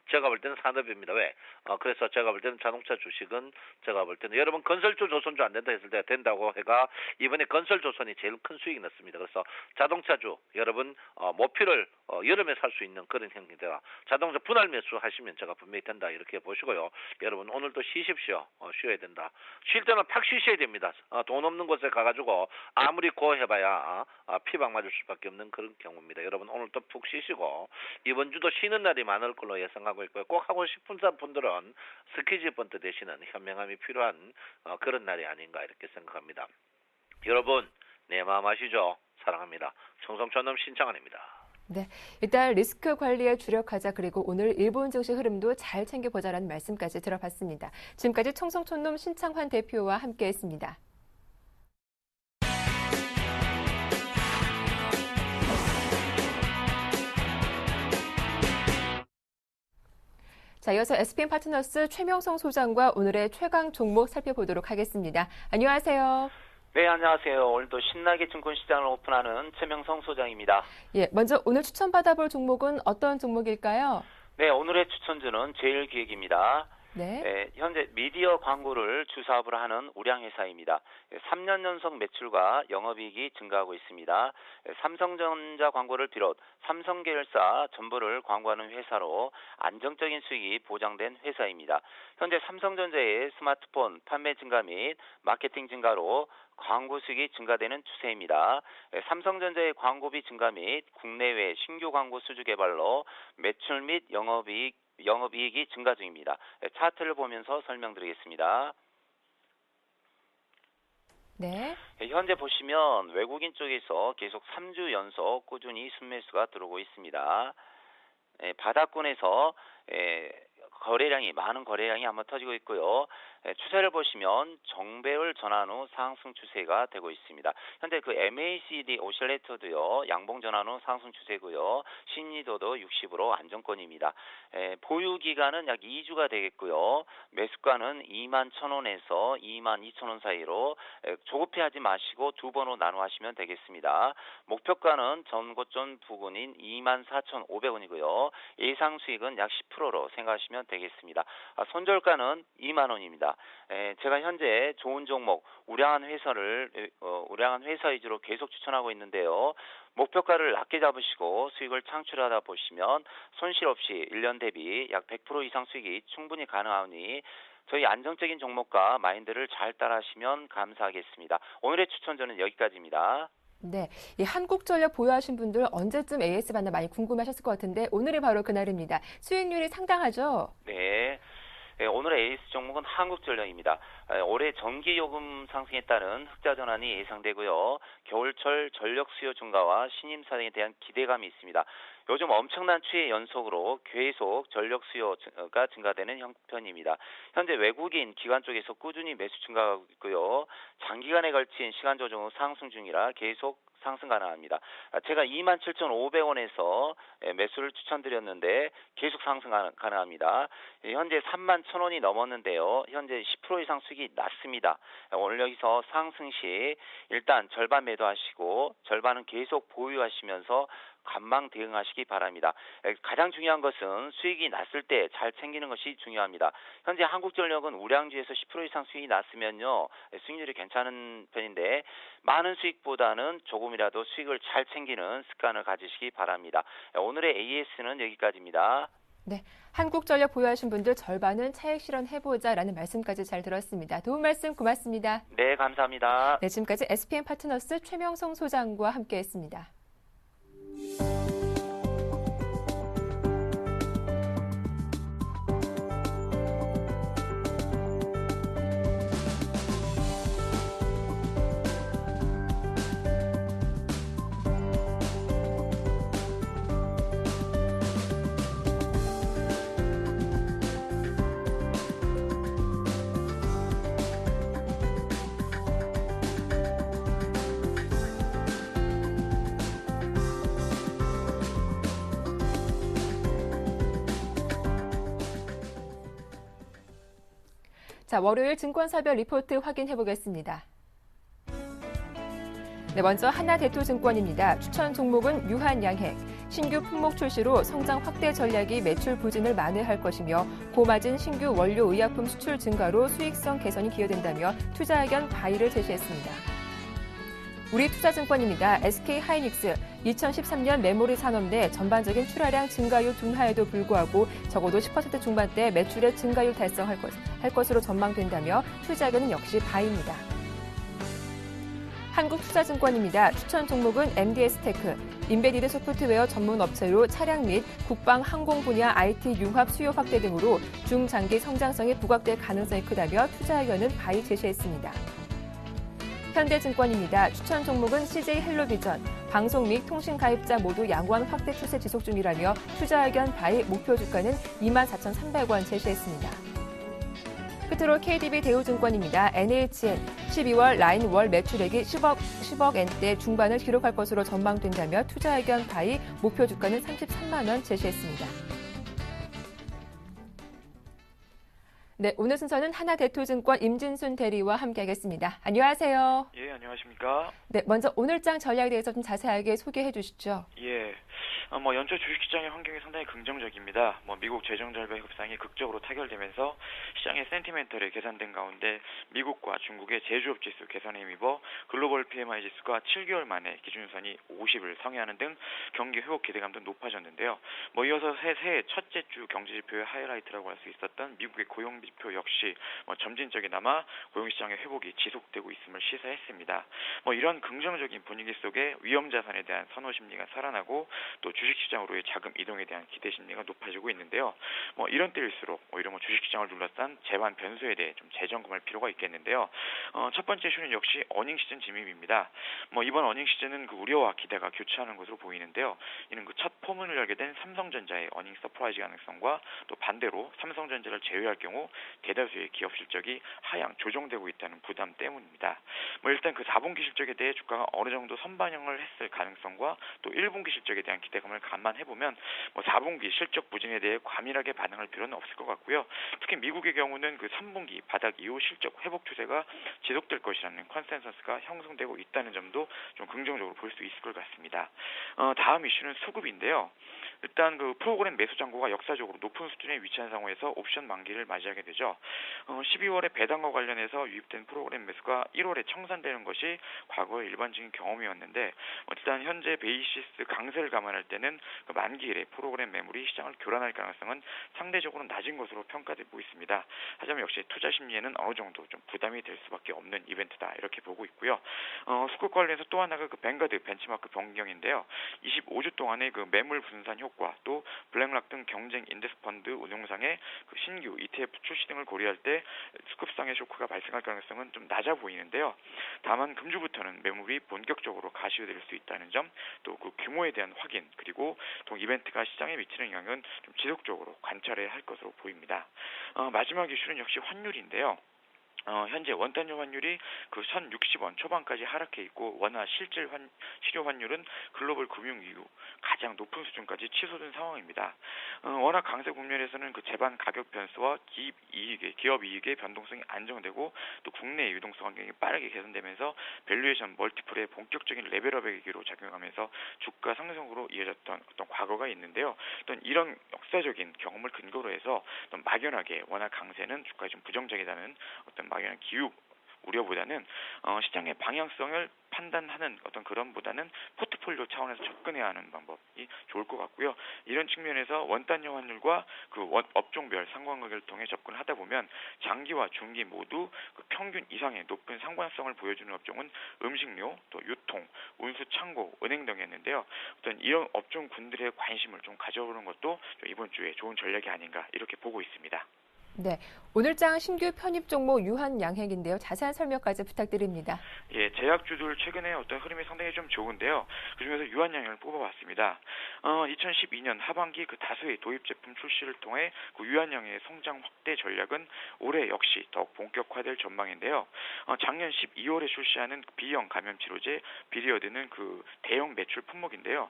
제가 볼 때는 산업입니다. 왜? 그래서 제가 볼 때는 자동차 주식은 제가 볼 때는 여러분 건설주 조선주 안 된다 했을 때 된다고 해가 이번에 건설조선이 제일 큰 수익이 났습니다. 그래서 자동차주 여러분 모피를 여름에 살 수 있는 그런 형태다. 자동차 분할 매수 하시면 제가 분명히 된다 이렇게 보시고요. 여러분 오늘도 쉬십시오. 쉬어야 된다. 쉴 때는 팍 쉬셔야 됩니다. 돈 없는 곳에 가가지고 아무리 고해봐야 피박 맞을 수밖에 없는 그런 경우입니다. 여러분 오늘도 푹 쉬시고 이번 주도 쉬는 날이 많을 걸로 예상하고 있고요. 꼭 하고 싶은 분들은 스퀴즈 번트 대신은 현명함이 필요한 그런 날이 아닌가 이렇게 생각합니다. 여러분 내 마음 아시죠? 사랑합니다. 청송촌놈 신창환입니다. 네, 일단 리스크 관리에 주력하자 그리고 오늘 일본 증시 흐름도 잘 챙겨보자라는 말씀까지 들어봤습니다. 지금까지 청송촌놈 신창환 대표와 함께했습니다. 자, 이어서 SPM 파트너스 최명성 소장과 오늘의 최강 종목 살펴보도록 하겠습니다. 안녕하세요. 네, 안녕하세요. 오늘도 신나게 증권시장을 오픈하는 최명성 소장입니다. 예, 먼저 오늘 추천받아볼 종목은 어떤 종목일까요? 네, 오늘의 추천주는 제일기획입니다. 네. 현재 미디어 광고를 주 사업으로 하는 우량회사입니다. 3년 연속 매출과 영업이익이 증가하고 있습니다. 삼성전자 광고를 비롯 삼성 계열사 전부를 광고하는 회사로 안정적인 수익이 보장된 회사입니다. 현재 삼성전자의 스마트폰 판매 증가 및 마케팅 증가로 광고 수익이 증가되는 추세입니다. 삼성전자의 광고비 증가 및 국내외 신규 광고 수주 개발로 매출 및 영업이익이 증가 중입니다. 차트를 보면서 설명드리겠습니다. 네. 현재 보시면 외국인 쪽에서 계속 3주 연속 꾸준히 순매수가 들어오고 있습니다. 바닥권에서 많은 거래량이 한번 터지고 있고요. 추세를 보시면 정배열 전환 후 상승 추세가 되고 있습니다. 현재 그 MACD 오실레이터도요, 양봉 전환 후 상승 추세고요. 신니도도 60으로 안정권입니다. 보유 기간은 약 2주가 되겠고요. 매수가는 21,000원에서 22,000원 사이로 조급해하지 마시고 두 번으로 나눠 하시면 되겠습니다. 목표가는 전고점 부근인 24,500원이고요. 예상 수익은 약 10%로 생각하시면 되겠습니다. 손절가는 2만 원입니다. 제가 현재 좋은 종목 우량한 회사 위주로 계속 추천하고 있는데요. 목표가를 낮게 잡으시고 수익을 창출하다 보시면 손실 없이 1년 대비 약 100% 이상 수익이 충분히 가능하니 저희 안정적인 종목과 마인드를 잘 따라하시면 감사하겠습니다. 오늘의 추천전은 여기까지입니다. 네, 이 한국전력 보유하신 분들 언제쯤 AS 받나 많이 궁금하셨을 것 같은데 오늘이 바로 그날입니다. 수익률이 상당하죠? 네. 오늘의 AS 종목은 한국전력입니다. 올해 전기요금 상승에 따른 흑자 전환이 예상되고요. 겨울철 전력 수요 증가와 신임 사정에 대한 기대감이 있습니다. 요즘 엄청난 추세 연속으로 계속 전력 수요가 증가되는 형편입니다. 현재 외국인 기관 쪽에서 꾸준히 매수 증가하고 있고요. 장기간에 걸친 시간 조정 후 상승 중이라 계속 상승 가능합니다. 제가 27,500원에서 매수를 추천드렸는데 계속 상승 가능합니다. 현재 31,000원이 넘었는데요. 현재 10% 이상 수익이 났습니다. 오늘 여기서 상승 시 일단 절반 매도하시고 절반은 계속 보유하시면서 관망 대응하시기 바랍니다. 가장 중요한 것은 수익이 났을 때 잘 챙기는 것이 중요합니다. 현재 한국전력은 우량주에서 10% 이상 수익이 났으면요, 수익률이 괜찮은 편인데 많은 수익보다는 조금이라도 수익을 잘 챙기는 습관을 가지시기 바랍니다. 오늘의 AS는 여기까지입니다. 네, 한국전력 보유하신 분들 절반은 차익 실현해보자라는 말씀까지 잘 들었습니다. 도움 말씀 고맙습니다. 네, 감사합니다. 네, 지금까지 SPM 파트너스 최명성 소장과 함께했습니다. 자, 월요일 증권사별 리포트 확인해 보겠습니다. 네, 먼저 하나대투증권입니다. 추천 종목은 유한양행. 신규 품목 출시로 성장 확대 전략이 매출 부진을 만회할 것이며 고마진 신규 원료 의약품 수출 증가로 수익성 개선이 기여된다며 투자 의견 바이를 제시했습니다. 우리투자증권입니다. SK하이닉스 2013년 메모리 산업 내 전반적인 출하량 증가율 둔화에도 불구하고 적어도 10% 중반대 매출의 증가율 달성할 것으로 전망된다며 투자견은 역시 바이입니다. 한국투자증권입니다. 추천 종목은 MDS테크, 인베디드 소프트웨어 전문 업체로 차량 및 국방 항공 분야 IT 융합 수요 확대 등으로 중장기 성장성이 부각될 가능성이 크다며 투자 의견은 바이 제시했습니다. 현대증권입니다. 추천 종목은 CJ 헬로비전, 방송 및 통신 가입자 모두 양호한 확대 추세 지속 중이라며 투자 의견 바이 목표 주가는 24,300원 제시했습니다. 끝으로 KDB 대우증권입니다. NHN 12월 라인 월 매출액이 10억 엔대 중반을 기록할 것으로 전망된다며 투자 의견 바이 목표 주가는 33만 원 제시했습니다. 네, 오늘 순서는 하나대투증권 임진순 대리와 함께하겠습니다. 안녕하세요. 예, 안녕하십니까? 네, 먼저 오늘장 전략에 대해서 좀 자세하게 소개해 주시죠. 예, 연초 주식시장의 환경이 상당히 긍정적입니다. 미국 재정절벽 협상이 극적으로 타결되면서 시장의 센티멘털이 개선된 가운데 미국과 중국의 제조업 지수 개선에 힘입어 글로벌 PMI 지수가 7개월 만에 기준선이 50을 상회하는 등 경기 회복 기대감도 높아졌는데요. 이어서 새해 첫째 주 경제 지표의 하이라이트라고 할 수 있었던 미국의 고용 지표 역시 점진적이나마 고용 시장의 회복이 지속되고 있음을 시사했습니다. 이런 긍정적인 분위기 속에 위험 자산에 대한 선호 심리가 살아나고 또 주식시장으로의 자금 이동에 대한 기대 심리가 높아지고 있는데요. 이런 때일수록 오히려 주식시장을 둘러싼 재반 변수에 대해 좀 재점검할 필요가 있겠는데요. 첫 번째 이슈는 역시 어닝 시즌 진입입니다. 이번 어닝 시즌은 그 우려와 기대가 교차하는 것으로 보이는데요. 이는 그 첫 포문을 열게 된 삼성전자의 어닝 서프라이즈 가능성과 또 반대로 삼성전자를 제외할 경우 대다수의 기업 실적이 하향 조정되고 있다는 부담 때문입니다. 일단 그 4분기 실적에 대해 주가가 어느 정도 선반영을 했을 가능성과 또 1분기 실적에 대한 기대감을 감안해보면 4분기 실적 부진에 대해 과밀하게 반응할 필요는 없을 것 같고요. 특히 미국의 경우는 그 3분기 바닥 이후 실적 회복 추세가 지속될 것이라는 컨센서스가 형성되고 있다는 점도 좀 긍정적으로 볼 수 있을 것 같습니다. 다음 이슈는 수급인데요. 일단 그 프로그램 매수 잔고가 역사적으로 높은 수준에 위치한 상황에서 옵션 만기를 맞이하게 되죠. 12월에 배당과 관련해서 유입된 프로그램 매수가 1월에 청산되는 것이 과거의 일반적인 경험이었는데 일단 현재 베이시스 강세를 감안할 때는 그 만기일에 프로그램 매물이 시장을 교란할 가능성은 상대적으로 낮은 것으로 평가되고 있습니다. 하지만 역시 투자 심리에는 어느 정도 좀 부담이 될 수밖에 없는 이벤트다 이렇게 보고 있고요. 수급 관련해서 또 하나가 그 뱅가드 벤치마크 변경인데요. 25주 동안의 그 매물 분산 효과 또 블랙락 등 경쟁 인덱스 펀드 운용상의 그 신규 ETF 출시 등을 고려할 때 수급상의 쇼크가 발생할 가능성은 좀 낮아 보이는데요. 다만 금주부터는 매물이 본격적으로 가시화될 수 있다는 점, 또 그 규모에 대한 확인, 그리고 동 이벤트가 시장에 미치는 영향은 좀 지속적으로 관찰해야 할 것으로 보입니다. 마지막 이슈는 역시 환율인데요. 현재 원단료 환율이 그 1,060원 초반까지 하락해 있고 원화 실효 환율은 글로벌 금융 이후 가장 높은 수준까지 치솟은 상황입니다. 워낙 강세 국면에서는 그 재반 가격 변수와 기업 이익의 변동성이 안정되고 또 국내 유동성 환경이 빠르게 개선되면서 밸류에이션 멀티플의 본격적인 레벨업의 계기로 작용하면서 주가 상승으로 이어졌던 어떤 과거가 있는데요. 어떤 이런 역사적인 경험을 근거로 해서 어떤 막연하게 워낙 강세는 주가에 좀 부정적이라는 어떤 막연한 기후 우려보다는 시장의 방향성을 판단하는 어떤 그런보다는 포트폴리오 차원에서 접근해야 하는 방법이 좋을 것 같고요. 이런 측면에서 원단료 환율과 그 업종별 상관관계를 통해 접근을 하다 보면 장기와 중기 모두 그 평균 이상의 높은 상관성을 보여주는 업종은 음식료, 또 유통, 운수 창고, 은행 등이었는데요. 어떤 이런 업종군들의 관심을 좀 가져오는 것도 이번 주에 좋은 전략이 아닌가 이렇게 보고 있습니다. 네, 오늘장 신규 편입 종목 유한양행인데요. 자세한 설명까지 부탁드립니다. 예, 제약주들 최근에 어떤 흐름이 상당히 좀 좋은데요. 그중에서 유한양행을 뽑아봤습니다. 2012년 하반기 그 다수의 도입 제품 출시를 통해 그 유한양행의 성장 확대 전략은 올해 역시 더욱 본격화될 전망인데요. 작년 12월에 출시하는 B형 감염 치료제 비리어드는 그 대형 매출 품목인데요.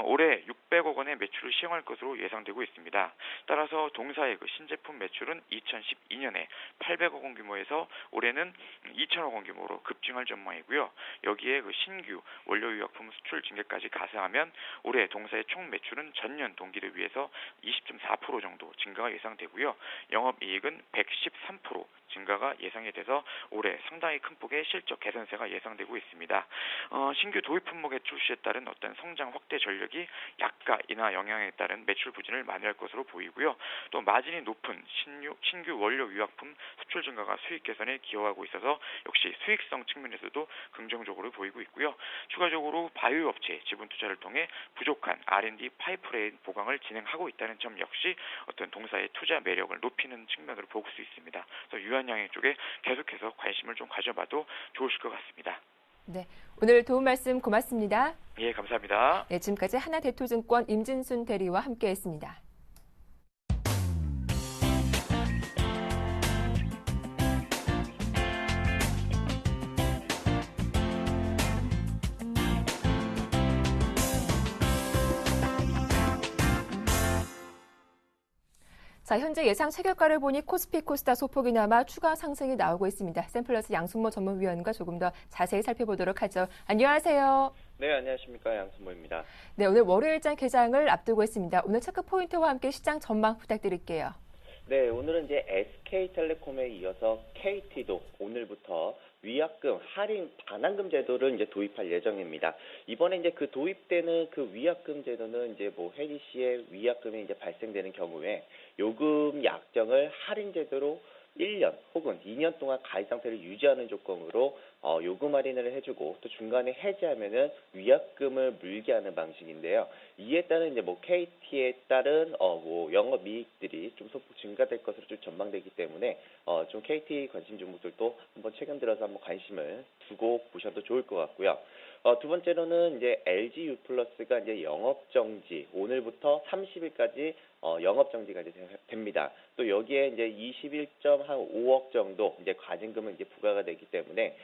올해 600억 원의 매출을 시행할 것으로 예상되고 있습니다. 따라서 동사의 그 신제품 매출은 2012년에 800억 원 규모에서 올해는 2천억 원 규모로 급증할 전망이고요. 여기에 그 신규 원료유약품 수출 증가까지 가세하면 올해 동사의 총 매출은 전년 동기를 위해서 20.4% 정도 증가가 예상되고요. 영업이익은 113% 증가가 예상이 돼서 올해 상당히 큰 폭의 실적 개선세가 예상되고 있습니다. 신규 도입 품목의 출시에 따른 어떤 성장 확대 전략이 약가 인하 영향에 따른 매출 부진을 만회할 것으로 보이고요. 또 마진이 높은 신규 원료 유약품 수출 증가가 수익 개선에 기여하고 있어서 역시 수익성 측면에서도 긍정적으로 보이고 있고요. 추가적으로 바이오 업체 지분 투자를 통해 부족한 R&D 파이프라인 보강을 진행하고 있다는 점 역시 어떤 동사의 투자 매력을 높이는 측면으로 볼 수 있습니다. 그래서 유한양행 쪽에 계속해서 관심을 좀 가져봐도 좋으실 것 같습니다. 네, 오늘 도움 말씀 고맙습니다. 예, 감사합니다. 네, 지금까지 하나대투증권 임진순 대리와 함께했습니다. 자, 현재 예상 체결가를 보니 코스피 코스닥 소폭이나마 추가 상승이 나오고 있습니다. 샘플러스 양승모 전문위원과 조금 더 자세히 살펴보도록 하죠. 안녕하세요. 네, 안녕하십니까. 양순모입니다. 네, 오늘 월요일장 개장을 앞두고 있습니다. 오늘 체크 포인트와 함께 시장 전망 부탁드릴게요. 네, 오늘은 이제 SK텔레콤에 이어서 KT도 오늘부터 위약금 할인 반환금 제도를 이제 도입할 예정입니다. 이번에 이제 그 도입되는 그 위약금 제도는 이제 뭐 혜리 씨의 위약금이 이제 발생되는 경우에 요금 약정을 할인 제도로 1년 혹은 2년 동안 가입 상태를 유지하는 조건으로 요금 할인을 해주고 또 중간에 해지하면은 위약금을 물게 하는 방식인데요. 이에 따른 이제 뭐 KT에 따른 뭐 영업이익들이 좀 소폭 증가될 것으로 좀 전망되기 때문에 좀 KT 관심 종목들도 한번 최근 들어서 한번 관심을 두고 보셔도 좋을 것 같고요. 두 번째로는 이제 LG U+가 이제 영업 정지 오늘부터 30일까지 영업 정지가 이제 됩니다. 또 여기에 이제 21.5억 정도 이제 과징금은 이제 부과가 되기 때문에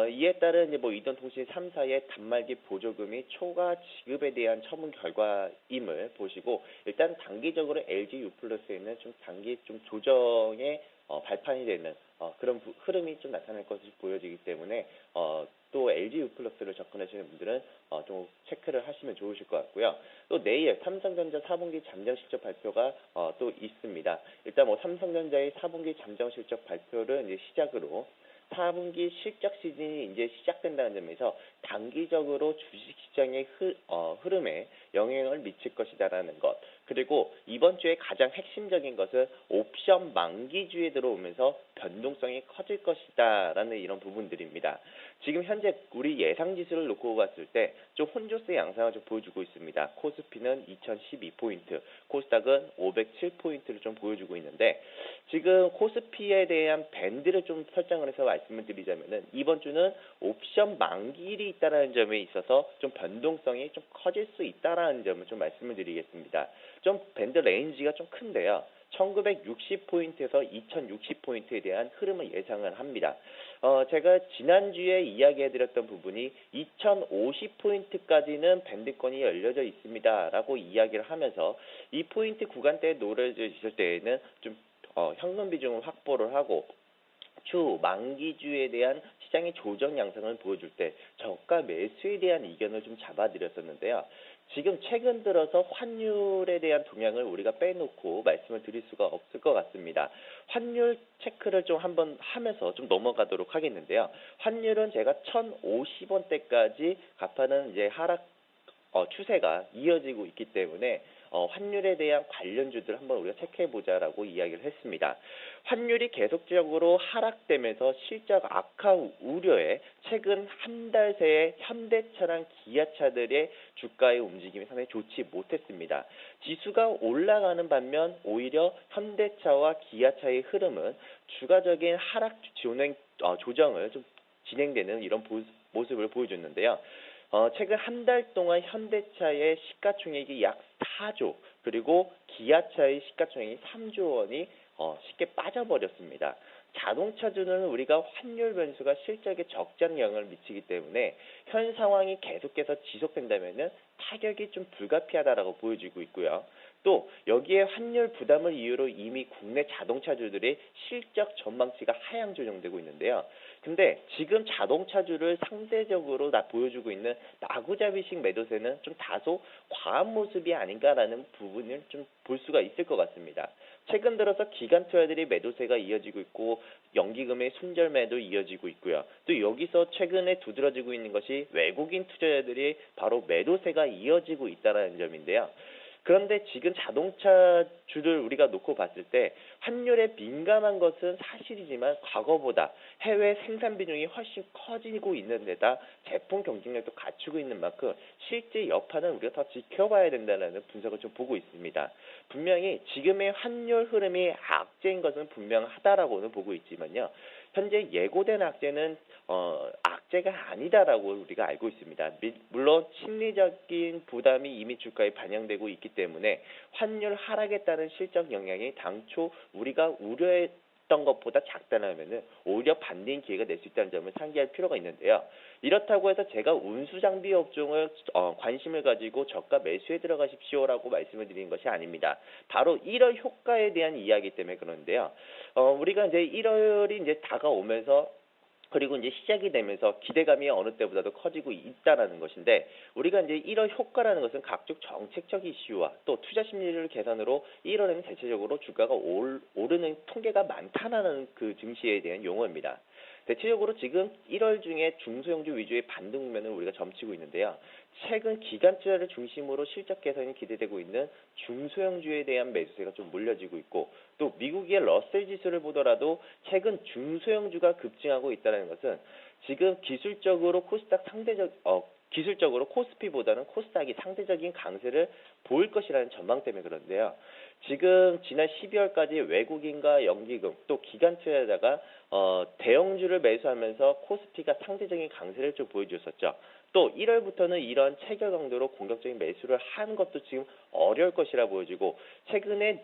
이에 따른 이제 뭐 이동통신 3사의 단말기 보조금이 초과 지급에 대한 처분 결과임을 보시고 일단 단기적으로 LG U+에는 좀 단기 좀 조정의 발판이 되는 그런 흐름이 좀 나타날 것으로 보여지기 때문에 또 LG U+를 접근하시는 분들은 좀 체크를 하시면 좋으실 것 같고요. 또 내일 삼성전자 4분기 잠정 실적 발표가 또 있습니다. 일단 뭐 삼성전자의 4분기 잠정 실적 발표를 이제 시작으로 4분기 실적 시즌이 이제 시작된다는 점에서 단기적으로 주식시장의 흐름에 영향을 미칠 것이다라는 것. 그리고 이번 주에 가장 핵심적인 것은 옵션 만기주에 들어오면서 변동성이 커질 것이다라는 이런 부분들입니다. 지금 현재 우리 예상 지수를 놓고 봤을 때 좀 혼조세 양상을 좀 보여주고 있습니다. 코스피는 2012포인트, 코스닥은 507포인트를 좀 보여주고 있는데 지금 코스피에 대한 밴드를 좀 설정을 해서 말씀을 드리자면은 이번 주는 옵션 만기일이 있다라는 점에 있어서 좀 변동성이 좀 커질 수 있다라는 점을 좀 말씀을 드리겠습니다. 좀 밴드 레인지가 좀 큰데요. 1960포인트에서 2060포인트에 대한 흐름을 예상을 합니다. 제가 지난주에 이야기해드렸던 부분이 2050포인트까지는 밴드권이 열려져 있습니다. 라고 이야기를 하면서 이 포인트 구간대에 노려지실 때에는 좀 현금 비중을 확보를 하고 주 만기주에 대한 시장의 조정 양상을 보여줄 때 저가 매수에 대한 이견을 좀 잡아드렸었는데요. 지금 최근 들어서 환율에 대한 동향을 우리가 빼놓고 말씀을 드릴 수가 없을 것 같습니다. 환율 체크를 좀 한번 하면서 좀 넘어가도록 하겠는데요. 환율은 제가 1,050원대까지 가파른 이제 하락 추세가 이어지고 있기 때문에 환율에 대한 관련주들 한번 우리가 체크해보자라고 이야기를 했습니다. 환율이 계속적으로 하락되면서 실적 악화 우려에 최근 한 달 새에 현대차랑 기아차들의 주가의 움직임이 상당히 좋지 못했습니다. 지수가 올라가는 반면 오히려 현대차와 기아차의 흐름은 추가적인 하락 조정을 좀 진행되는 이런 모습을 보여줬는데요. 최근 한 달 동안 현대차의 시가총액이 약 4조 그리고 기아차의 시가총액이 3조 원이 쉽게 빠져버렸습니다. 자동차주는 우리가 환율 변수가 실적에 적잖은 영향을 미치기 때문에 현 상황이 계속해서 지속된다면 타격이 좀 불가피하다라고 보여지고 있고요. 또 여기에 환율 부담을 이유로 이미 국내 자동차주들의 실적 전망치가 하향 조정되고 있는데요. 근데 지금 자동차주를 상대적으로 보여주고 있는 나구잡이식 매도세는 좀 다소 과한 모습이 아닌가라는 부분을 좀 볼 수가 있을 것 같습니다. 최근 들어서 기관 투자들이 매도세가 이어지고 있고 연기금의 손절매도 이어지고 있고요. 또 여기서 최근에 두드러지고 있는 것이 외국인 투자자들이 바로 매도세가 이어지고 있다는 점인데요. 그런데 지금 자동차주를 우리가 놓고 봤을 때 환율에 민감한 것은 사실이지만 과거보다 해외 생산 비중이 훨씬 커지고 있는 데다 제품 경쟁력도 갖추고 있는 만큼 실제 여파는 우리가 더 지켜봐야 된다는 분석을 좀 보고 있습니다. 분명히 지금의 환율 흐름이 악재인 것은 분명하다라고는 보고 있지만요. 현재 예고된 악재는 악재가 아니다라고 우리가 알고 있습니다. 물론 심리적인 부담이 이미 주가에 반영되고 있기 때문에 환율 하락에 따른 실적 영향이 당초 우리가 우려했던 것보다 작다면 오히려 반대인 기회가 낼 수 있다는 점을 상기할 필요가 있는데요. 이렇다고 해서 제가 운수장비 업종을 관심을 가지고 저가 매수에 들어가십시오라고 말씀을 드리는 것이 아닙니다. 바로 1월 효과에 대한 이야기 때문에 그런데요. 우리가 이제 1월이 이제 다가오면서 그리고 이제 시작이 되면서 기대감이 어느 때보다도 커지고 있다라는 것인데, 우리가 이제 1월 효과라는 것은 각종 정책적 이슈와 또 투자 심리를 계산으로 1월에는 대체적으로 주가가 오르는 통계가 많다라는 그 증시에 대한 용어입니다. 대체적으로 지금 1월 중에 중소형주 위주의 반등 국면을 우리가 점치고 있는데요. 최근 기간 투자를 중심으로 실적 개선이 기대되고 있는 중소형주에 대한 매수세가 좀 몰려지고 있고, 또 미국의 러셀 지수를 보더라도 최근 중소형주가 급증하고 있다는 것은 지금 기술적으로 기술적으로 코스피보다는 코스닥이 상대적인 강세를 보일 것이라는 전망 때문에 그런데요. 지금 지난 12월까지 외국인과 연기금 또 기관 투자자가 대형주를 매수하면서 코스피가 상대적인 강세를 좀 보여줬었죠. 또 1월부터는 이런 체결 강도로 공격적인 매수를 하는 것도 지금 어려울 것이라 보여지고, 최근에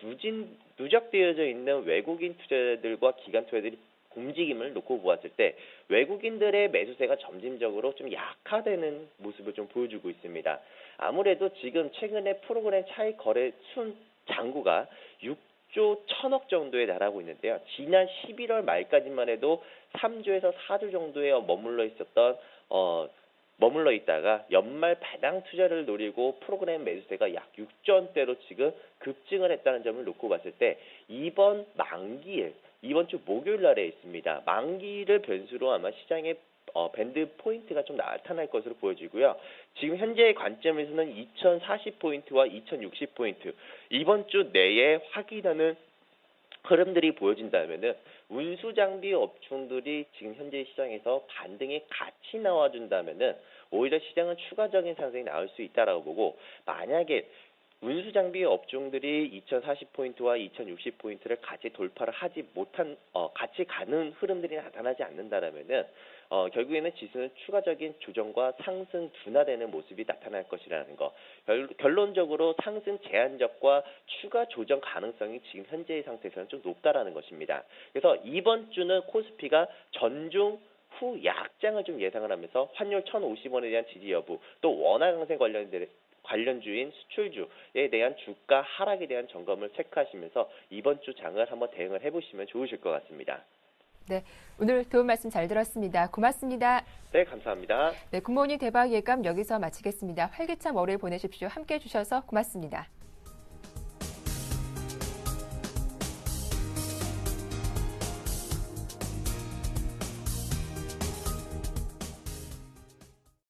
누적되어져 있는 외국인 투자자들과 기관 투자자들이 움직임을 놓고 보았을 때 외국인들의 매수세가 점진적으로 좀 약화되는 모습을 좀 보여주고 있습니다. 아무래도 지금 최근에 프로그램 차익 거래 순 잔고가 6조 1천억 정도에 달하고 있는데요. 지난 11월 말까지만 해도 3조에서 4조 정도에 머물러 있다가 연말 배당 투자를 노리고 프로그램 매수세가 약 6조 원대로 지금 급증을 했다는 점을 놓고 봤을 때, 이번 주 목요일 날에 있습니다. 만기를 변수로 아마 시장의 밴드 포인트가 좀 나타날 것으로 보여지고요. 지금 현재의 관점에서는 2040포인트와 2060포인트 이번 주 내에 확인하는 흐름들이 보여진다면은 운수장비 업종들이 지금 현재 시장에서 반등이 같이 나와준다면은 오히려 시장은 추가적인 상승이 나올 수 있다라고 보고, 만약에 운수장비 업종들이 2040포인트와 2060포인트를 같이 돌파를 하지 못한, 같이 가는 흐름들이 나타나지 않는다라면은, 결국에는 지수는 추가적인 조정과 상승 둔화되는 모습이 나타날 것이라는 거. 결론적으로 상승 제한적과 추가 조정 가능성이 지금 현재의 상태에서는 좀 높다라는 것입니다. 그래서 이번 주는 코스피가 전중 후 약장을 좀 예상을 하면서 환율 1,050원에 대한 지지 여부, 또 원화 강세 관련주인 수출주에 대한 주가 하락에 대한 점검을 체크하시면서 이번 주 장을 한번 대응을 해보시면 좋으실 것 같습니다. 네, 오늘 도움 말씀 잘 들었습니다. 고맙습니다. 네, 감사합니다. 네, 굿모닝 대박 예감 여기서 마치겠습니다. 활기찬 월요일 보내십시오. 함께해 주셔서 고맙습니다.